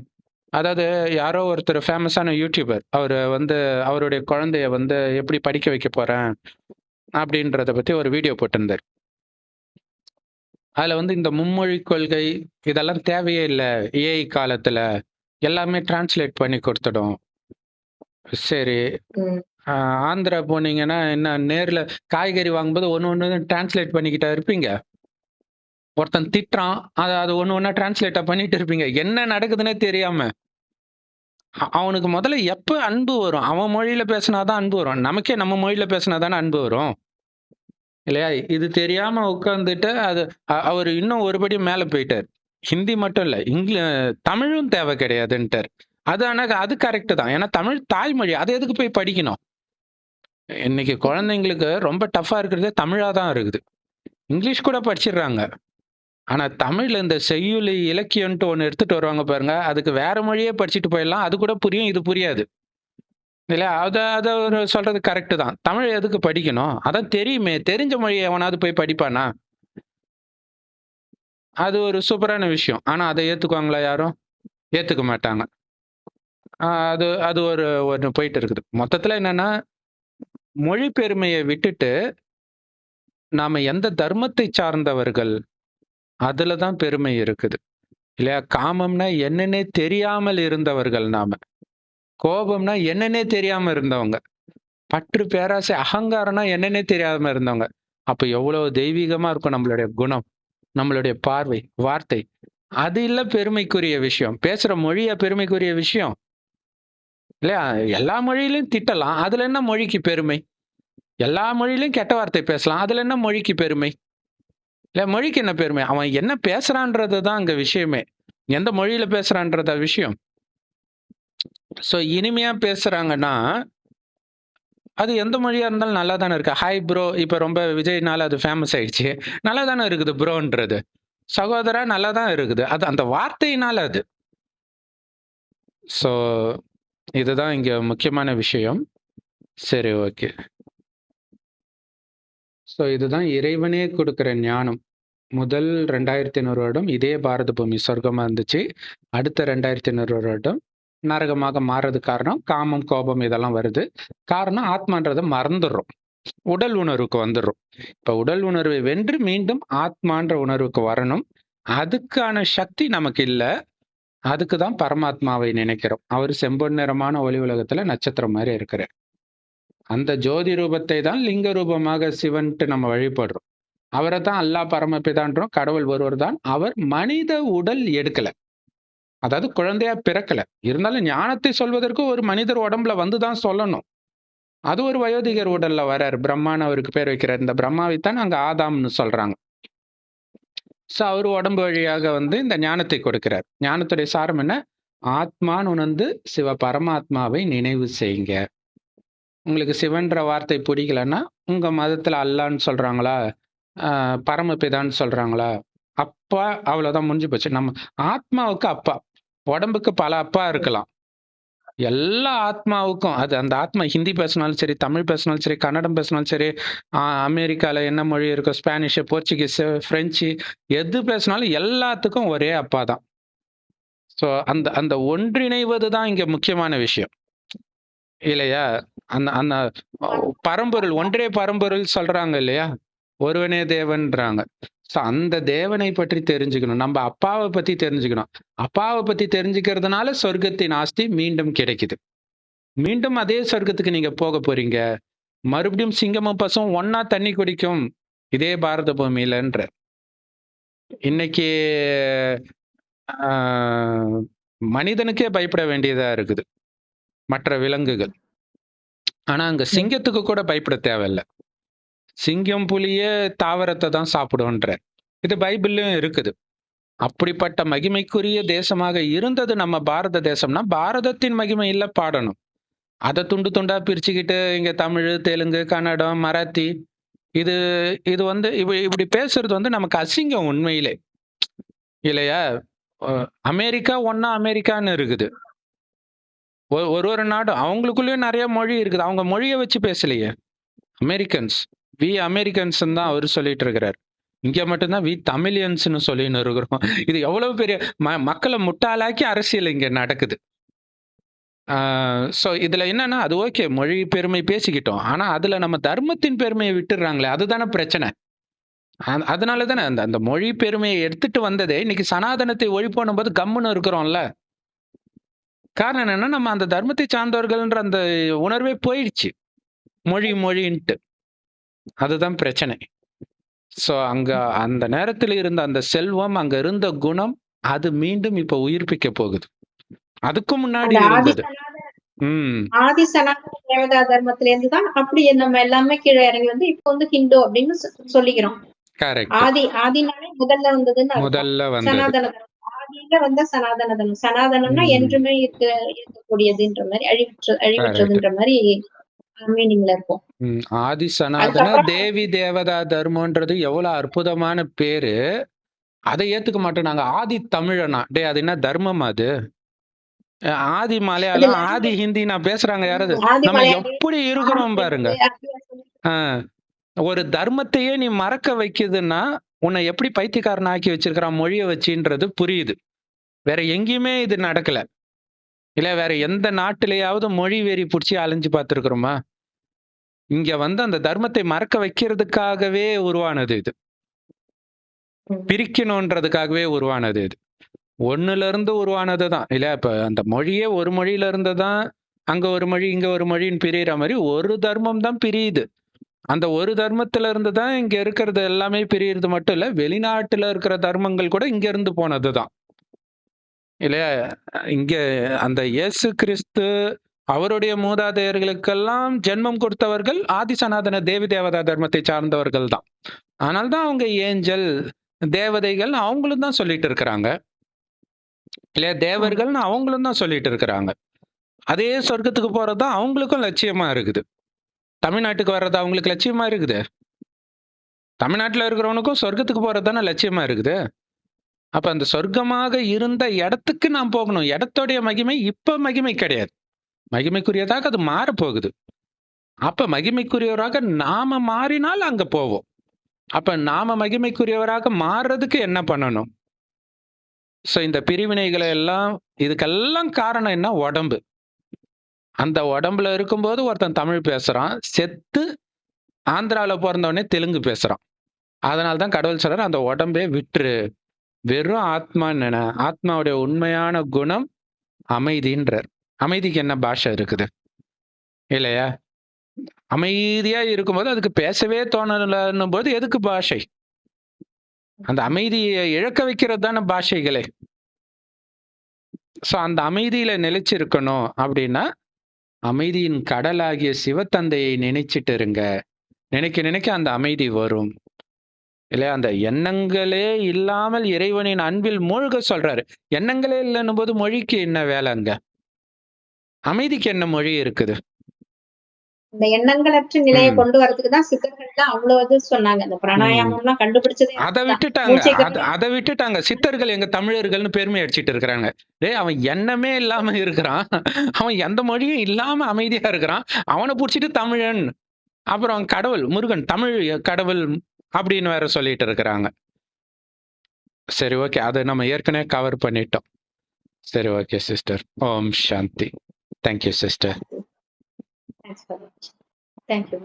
அதாவது யாரோ ஒருத்தர் ஃபேமஸான யூடியூபர். அவரு வந்து அவருடைய குழந்தைய வந்து எப்படி படிக்க வைக்க போறேன் அப்படின்றத பத்தி ஒரு வீடியோ போட்டிருந்தாரு. அதுல வந்து இந்த மும்மொழி கொள்கை இதெல்லாம் தேவையே இல்ல. ஏஐ காலத்துல எல்லாமே டிரான்ஸ்லேட் பண்ணி குடுத்துடும். சரி. ம். ஆ ஆந்திரா போனீங்கன்னா, என்ன நேர்ல காய்கறி வாங்கும்போது ஒண்ணு ஒண்ணு டிரான்ஸ்லேட் பண்ணிக்கிட்டா இருப்பீங்க? ஒருத்தன் திட்டுறான். அத அது ஒண்ணு ஒண்ணா டிரான்ஸ்லேட்டா பண்ணிட்டு இருப்பீங்க. என்ன நடக்குதுன்னே தெரியாம. அவனுக்கு முதல்ல எப்ப அன்பு வரும்? அவன் மொழியில பேசினா தான் அன்பு வரும். நமக்கே நம்ம மொழியில பேசினா தானே அன்பு வரும். இல்லையா? இது தெரியாம உட்கார்ந்துட்டு அது அவரு இன்னும் ஒரு படி மேல போயிட்டாரு. ஹிந்தி மட்டும் இல்ல. தமிழும் தேவை கிடையாதுன்ட்டாரு. அது ஆனா அது கரெக்ட் தான். ஏன்னா தமிழ் தாய்மொழி. அத எதுக்கு போய் படிக்கணும்? இன்னைக்கு குழந்தைங்களுக்கு ரொம்ப டஃப்பா இருக்கிறதே தமிழா தான் இருக்குது. இங்கிலீஷ் கூட படிச்சிடுறாங்க. ஆனா தமிழ்ல இந்த செய்யுளி, இலக்கியம்ன்ட்டு ஒண்ணு எடுத்துட்டு வருவாங்க பாருங்க. அதுக்கு வேற மொழியே படிச்சுட்டு போயிடலாம். அது கூட புரியும். இது புரியாது. இல்லையா? அத அத அவரு சொல்றது கரெக்ட் தான். தமிழ் எதுக்கு படிக்கணும்? அதான் தெரியுமே. தெரிஞ்ச மொழிய எவனாவது போய் படிப்பானா? அது ஒரு சூப்பரான விஷயம். ஆனா அத ஏத்துக்குவாங்களா யாரும்? ஏத்துக்க மாட்டாங்க. அது அது ஒரு ஒண்ணு போயிட்டு இருக்குது. மொத்தத்துல என்னன்னா, மொழி பெருமைய விட்டுட்டு, நாம எந்த தர்மத்தை சார்ந்தவர்கள், அதுல தான் பெருமை இருக்குது. இல்லையா? காமம்னா என்னன்னே தெரியாமல் இருந்தவர்கள் நாம. கோபம்னா என்னன்னே தெரியாம இருந்தவங்க. பற்று, பேராசை, அகங்காரம்னா என்னன்னே தெரியாம இருந்தவங்க. அப்ப எவ்வளவு தெய்வீகமா இருக்கும் நம்மளுடைய குணம், நம்மளுடைய பார்வை, வார்த்தை. அது இல்ல பெருமைக்குரிய விஷயம். பேசுற மொழியா பெருமைக்குரிய விஷயம்? இல்லையா? எல்லா மொழியிலயும் திட்டலாம். அதுல என்ன மொழிக்கு பெருமை? எல்லா மொழியிலயும் கெட்ட வார்த்தை பேசலாம். அதுல என்ன மொழிக்கு பெருமை? இல்ல மொழிக்கு என்ன பெருமை? அவன் என்ன பேசுறான்றது தான் அங்க விஷயமே. எந்த மொழியில பேசுறான்றதா விஷயம். ஸோ இனிமையா பேசுறாங்கன்னா, அது எந்த மொழியா இருந்தாலும் நல்லா தானே இருக்கு. ஹாய் ப்ரோ இப்ப ரொம்ப விஜய்னால அது ஃபேமஸ் ஆயிடுச்சு. நல்லா தானே இருக்குது ப்ரோன்றது. சகோதரா நல்லா தான் இருக்குது. அது அந்த வார்த்தையினால அது. ஸோ இதுதான் இங்க முக்கியமான விஷயம். சரி ஓகே. ஸோ இதுதான் இறைவனே குடுக்குற ஞானம். முதல் 2500 வருடம் இதே பாரத பூமி சொர்க்கமா இருந்துச்சு. அடுத்த 2500 வருடம் நரகமாக மாறுறதுக்கு காரணம் காமம், கோபம் இதெல்லாம் வருது. காரணம் ஆத்மான்றத மறந்துடுறோம். உடல் உணர்வுக்கு வந்துடுறோம். இப்ப உடல் உணர்வை வென்று மீண்டும் ஆத்மான்ற உணர்வுக்கு வரணும். அதுக்கான சக்தி நமக்கு இல்ல. அதுக்கு தான் பரமாத்மாவை நினைக்கிறோம். அவரு செம்பொன் நிறமான ஒளி உலகத்துல நட்சத்திரம் மாரி இருக்கிறார். அந்த ஜோதி ரூபத்தை தான் லிங்க ரூபமாக சிவன்ட்டு நம்ம வழிபடுறோம். அவர தான் அல்லாஹ் பரமபிதான்றோம். கடவுள் ஒருவர் தான். அவர் மனித உடல் எடுக்கல. அதாவது குழந்தையா பிறக்கல. இருந்தாலும் ஞானத்தை சொல்வதற்கு ஒரு மனிதர் உடம்புல வந்து தான் சொல்லணும். அது ஒரு வயோதிகர் உடல்ல வராரு. பிரம்மான்னு அவருக்கு பேர் வைக்கிறார். இந்த பிரம்மாவைத்தான் அங்க ஆதாம்னு சொல்றாங்க. ஸோ அவரு உடம்பு வழியாக வந்து இந்த ஞானத்தை கொடுக்கிறார். ஞானத்துடைய சாரம் என்ன? ஆத்மான்னு உணர்ந்து சிவ பரமாத்மாவை நினைவு செய்யுங்க. உங்களுக்கு சிவன்ற வார்த்தை பிடிக்கலன்னா, உங்க மதத்துல அல்லான்னு சொல்றாங்களா? பரமபிதான்னு சொல்றாங்களா? அப்பா அவ்வளோதான் முடிஞ்சு போச்சு. நம்ம ஆத்மாவுக்கு அப்பா. உடம்புக்கு பல அப்பா இருக்கலாம். எல்லா ஆத்மாவுக்கும் அது அந்த ஆத்மா ஹிந்தி பேசினாலும் சரி, தமிழ் பேசினாலும் சரி, கன்னடம் பேசினாலும் சரி, அமெரிக்கால என்ன மொழி இருக்கோ, ஸ்பானிஷ், போர்ச்சுகீஸ், பிரெஞ்சு எது பேசினாலும் எல்லாத்துக்கும் ஒரே அப்பா தான். ஸோ அந்த அந்த ஒன்றிணைவது தான் இங்க முக்கியமான விஷயம். இல்லையா? அந்த அந்த பரம்பொருள் ஒன்றே பரம்பொருள் சொல்றாங்க இல்லையா? ஒருவனே தேவன்றாங்க. ஸோ அந்த தேவனை பற்றி தெரிஞ்சுக்கணும். நம்ம அப்பாவை பத்தி தெரிஞ்சுக்கணும். அப்பாவை பத்தி தெரிஞ்சுக்கிறதுனால சொர்க்கத்தின் ஆஸ்தி மீண்டும் கிடைக்குது. மீண்டும் அதே சொர்க்கத்துக்கு நீங்க போக போறீங்க. மறுபடியும் சிங்கமும் பசுவும் ஒண்ணா தண்ணி குடிக்கும். இதே பாரத பூமியிலன்ற. இன்னைக்கு ஆ, மனிதனுக்கே பயப்பட வேண்டியதா இருக்குது. மற்ற விலங்குகள். ஆனா அங்க சிங்கத்துக்கு கூட பயப்பட தேவையில்ல. சிங்கம், புலியே தாவரத்தை தான் சாப்பிடும்ன்றார். இது பைபிள்லயும் இருக்குது. அப்படிப்பட்ட மகிமைக்குரிய தேசமாக இருந்தது நம்ம பாரத தேசம்னா, பாரதத்தின் மகிமையில பாடணும். அதை துண்டு துண்டா பிரிச்சுக்கிட்டு இங்க தமிழ், தெலுங்கு, கன்னடம், மராத்தி இது இது வந்து இப்படி பேசுறது வந்து நமக்கு அசிங்கம் உண்மையிலே. இல்லையா? அமெரிக்கா ஒண்ணா அமெரிக்கான்னு இருக்குது. ஒரு ஒரு நாடும் அவங்களுக்குள்ளேயும் நிறைய மொழி இருக்குது. அவங்க மொழியை வச்சு பேசலையே. அமெரிக்கன்ஸ் வி அமெரிக்கன்ஸ் தான் அவர் சொல்லிட்டு இருக்கிறார். இங்க மட்டும்தான் வி தமிழியன்ஸ்னு சொல்லின்னு இருக்கிறோம். இது எவ்வளவு பெரிய மக்களை முட்டாளாக்கி அரசியல் இங்க நடக்குது. ஸோ இதுல என்னன்னா, அது ஓகே மொழி பெருமை பேசிக்கிட்டோம். ஆனா அதுல நம்ம தர்மத்தின் பெருமையை விட்டுடுறாங்களே, அதுதானே பிரச்சனை. அதனால தானே அந்த அந்த மொழி பெருமையை எடுத்துட்டு வந்ததே இன்னைக்கு சனாதனத்தை ஒழிப்போனும் போது கம்முன்னு இருக்கிறோம்ல. காரணம் என்னன்னா, நம்ம அந்த தர்மத்தை சார்ந்தவர்கள்ன்ற அந்த உணர்வே போயிடுச்சு. மொழின்ட்டு. அதுதான் பிரச்சனை. ஸோ அங்க அந்த நேரத்தில் இருந்த அந்த செல்வம், அங்க இருந்த குணம், அது மீண்டும் இப்ப உயிர்ப்பிக்க போகுது. அதுக்கும் முன்னாடி இருந்தது. ஆதி சனாதன தேவதா தர்மத்தில இருந்து தான் அப்படி நம்ம எல்லாமே கீழே இறங்கி வந்து இப்ப வந்து ஹிந்து அப்படின்னு சொல்லிக்கிறோம். ஆதினாலே முதல்ல வந்ததுன்னு சனாதன தர்மம். ஆதியில வந்த சனாதன தர்மம். சனாதனம்னா என்றுமே இருக்கக்கூடியதுன்ற மாதிரி அழிவற்றதுன்ற மாதிரி மீனிங்ல இருக்கும். ஆதி சனாதன தேவி தேவதா தர்மம்ன்றது எவ்வளவு அற்புதமான பேரு. அதை ஏத்துக்க மாட்டோம் நாங்க. ஆதி தமிழனா டே, அது என்ன தர்மம்? அது ஆதி மலையாளம், ஆதி ஹிந்தி நான் பேசுறாங்க யாராவது? நம்ம எப்படி இருக்கிறோம் பாருங்க. ஒரு தர்மத்தையே நீ மறக்க வைக்குதுன்னா உன்னை எப்படி பைத்தியக்காரன் ஆக்கி வச்சிருக்கிறான் மொழியை வச்சுன்றது புரியுது. வேற எங்கேயுமே இது நடக்கல. இல்ல வேற எந்த நாட்டிலேயாவது மொழி வெறி பிடிச்சி அலைஞ்சு பார்த்துருக்கிறோமா? இங்க வந்து அந்த தர்மத்தை மறக்க வைக்கிறதுக்காகவே உருவானது இது. பிரிக்கணும்ன்றதுக்காகவே உருவானது இது. ஒண்ணுல இருந்து உருவானதுதான் இல்ல. இப்ப அந்த மொழியே ஒரு மொழியில இருந்து தான் அங்க ஒரு மொழி இங்க ஒரு மொழின்னு பிரியிற மாதிரி ஒரு தர்மம் தான் பிரியுது. அந்த ஒரு தர்மத்துல இருந்து தான் இங்க இருக்கிறது எல்லாமே பிரியிறது மட்டும் இல்ல, வெளிநாட்டுல இருக்கிற தர்மங்கள் கூட இங்க இருந்து போனதுதான் இல்லையா? இங்க அந்த இயேசு கிறிஸ்து அவருடைய மூதாதையர்களுக்கெல்லாம் ஜென்மம் கொடுத்தவர்கள் ஆதி சனாதன தேவி தேவதா தர்மத்தை சார்ந்தவர்கள் தான். அதனால்தான் அவங்க ஏஞ்சல் தேவதைகள் அவங்களும் தான் சொல்லிட்டு இருக்கிறாங்க இல்லையா? தேவர்கள்னு அவங்களும் தான் சொல்லிட்டு இருக்கிறாங்க. அதே சொர்க்கத்துக்கு போறதுதான் அவங்களுக்கும் லட்சியமா இருக்குது. தமிழ்நாட்டுக்கு வர்றது அவங்களுக்கு லட்சியமா இருக்குது. தமிழ்நாட்டுல இருக்கிறவனுக்கும் சொர்க்கத்துக்கு போறது தானே லட்சியமா இருக்குது. அப்ப அந்த சொர்க்கமாக இருந்த இடத்துக்கு நாம் போகணும். இடத்தோடைய மகிமை இப்ப மகிமை கிடையாது. மகிமைக்குரியதாக அது மாறப்போகுது. அப்ப மகிமைக்குரியவராக நாம மாறினால் அங்க போவோம். அப்ப நாம மகிமைக்குரியவராக மாறுறதுக்கு என்ன பண்ணணும்? சோ இந்த பிரிவினைகளை எல்லாம் இதுக்கெல்லாம் காரணம் என்ன? உடம்பு. அந்த உடம்புல இருக்கும்போது ஒருத்தன் தமிழ் பேசுறான், செத்து ஆந்திரால பிறந்தவனே தெலுங்கு பேசுறான். அதனால்தான் கடவுள் சொல்றார், அந்த உடம்பே விட்டுரு, வெறும் ஆத்மான்னு நினை. ஆத்மாவுடைய உண்மையான குணம் அமைதின்றார். அமைதிக்கு என்ன பாஷை இருக்குது இல்லையா? அமைதியா இருக்கும்போது அதுக்கு பேசவே தோணலன்னும் போது எதுக்கு பாஷை? அந்த அமைதியை இழக்க வைக்கிறது தானே பாஷைகளே. ஸோ அந்த அமைதியில நிலைச்சிருக்கணும் அப்படின்னா, அமைதியின் கடலாகிய சிவத்தந்தையை நினைச்சிட்டு இருங்க. நினைக்க நினைக்க அந்த அமைதி வரும். இல்லையா? அந்த எண்ணங்களே இல்லாமல் இறைவனின் அன்பில் மூழ்க சொல்றாரு. எண்ணங்களே இல்லன்னும்போது மொழிக்கு என்ன வேலை அங்க? அமைதிக்கு என்ன மொழி இருக்குது? இந்த எண்ணங்களற்ற நிலையை ம். கொண்டு வரதுக்கு தான் சித்தர்கள்லாம் அவ்வளவு இது சொன்னாங்க. இந்த ம். பிராணாயாமம்லாம் கண்டுபிடிச்சதே அத அதுதான். விட்டுட்டாங்க. மூச்சை அத கவனி அத விட்டுட்டாங்க. சித்தர்கள் எங்க தமிழர்கள்னு பெருமை அடிச்சிட்டு இருக்கிறாங்க. டேய் அவன் எண்ணமே இல்லாம இருக்கிறான். அவன் எந்த மொழியும் இல்லாம அமைதியா இருக்கிறான். அவன புடிச்சிட்டு தமிழன். அப்புறம் கடவுள், முருகன் தமிழ் கடவுள் அப்படின்னு வேற சொல்லிட்டு இருக்கிறாங்க. சரி ஓகே. அத நம்ம ஏற்கனவே கவர் பண்ணிட்டோம். சரி okay sister. Om Shanti. Thank you sister. Thanks for வாட்சிங். Thank you.